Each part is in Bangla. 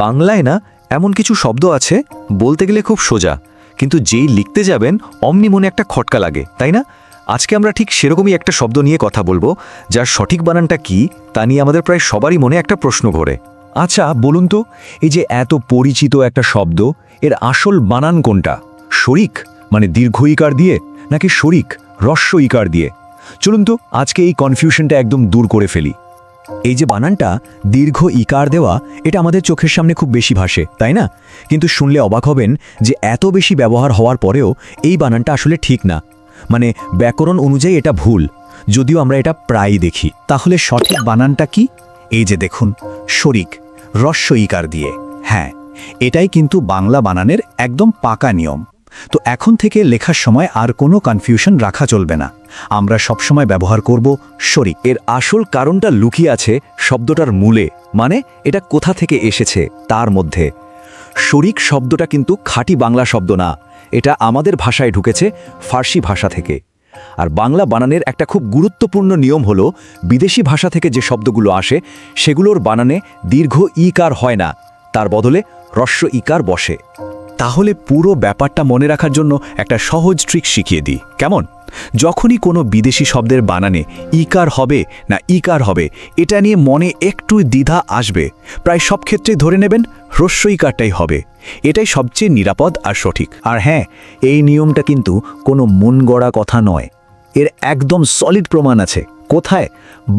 বাংলায় না এমন কিছু শব্দ আছে বলতে গেলে খুব সোজা, কিন্তু যেই লিখতে যাবেন অমনি মনে একটা খটকা লাগে, তাই না? আজকে আমরা ঠিক সেরকমই একটা শব্দ নিয়ে কথা বলবো, যার সঠিক বানানটা কি তা নিয়ে আমাদের প্রায় সবারই মনে একটা প্রশ্ন ঘোরে। আচ্ছা বলুন তো, এই যে এত পরিচিত একটা শব্দ, এর আসল বানান কোনটা? শরিক মানে দীর্ঘ ইকার দিয়ে, নাকি শরিক হ্রস্ব ইকার দিয়ে? চলুন তো আজকে এই কনফিউশনটা একদম দূর করে ফেলি। এই যে বানানটা দীর্ঘ ইকার দেওয়া, এটা আমাদের চোখের সামনে খুব বেশি ভাসে, তাই না? কিন্তু শুনলে অবাক হবেন যে এত বেশি ব্যবহার হওয়ার পরেও এই বানানটা আসলে ঠিক না। মানে ব্যাকরণ অনুযায়ী এটা ভুল, যদিও আমরা এটা প্রায়ই দেখি। তাহলে সঠিক বানানটা কি? এই যে দেখুন, শরিক হ্রস্ব ইকার দিয়ে। হ্যাঁ, এটাই কিন্তু বাংলা বানানের একদম পাকা নিয়ম। তো এখন থেকে লেখার সময় আর কোনো কনফিউশন রাখা চলবে না। আমরা সবসময় ব্যবহার করব শরিক। এর আসল কারণটা লুকিয়ে আছে শব্দটার মূলে, মানে এটা কোথা থেকে এসেছে তার মধ্যে। শরিক শব্দটা কিন্তু খাঁটি বাংলা শব্দ না, এটা আমাদের ভাষায় ঢুকেছে ফার্সি ভাষা থেকে। আর বাংলা বানানের একটা খুব গুরুত্বপূর্ণ নিয়ম হলো, বিদেশি ভাষা থেকে যে শব্দগুলো আসে সেগুলোর বানানে দীর্ঘ ইকার হয় না, তার বদলে হ্রস্ব ইকার বসে। তাহলে পুরো ব্যাপারটা মনে রাখার জন্য একটা সহজ ট্রিক শিখিয়ে দিই, কেমন? যখনই কোনো বিদেশি শব্দের বানানে ইকার হবে না ইকার হবে, এটা নিয়ে মনে একটু দ্বিধা আসবে, প্রায় সব ক্ষেত্রে ধরে নেবেন হ্রস্ব ইকারটাই হবে। এটাই সবচেয়ে নিরাপদ আর সঠিক। আর হ্যাঁ, এই নিয়মটা কিন্তু কোনো মন গড়া কথা নয়, এর একদম সলিড প্রমাণ আছে। কোথায়?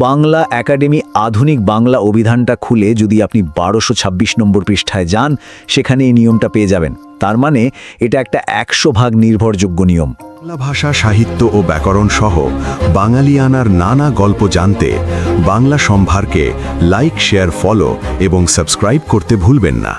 বাংলা একাডেমি আধুনিক বাংলা অভিধানটা খুলে যদি আপনি 1226 নম্বর পৃষ্ঠায় যান, সেখানে এই নিয়মটা পেয়ে যাবেন। তার মানে এটা একটা 100% নির্ভরযোগ্য নিয়ম। বাংলা ভাষা, সাহিত্য ও ব্যাকরণ সহ বাঙালিয়ানার নানা গল্প জানতে বাংলা সম্ভারকে লাইক, শেয়ার, ফলো এবং সাবস্ক্রাইব করতে ভুলবেন না।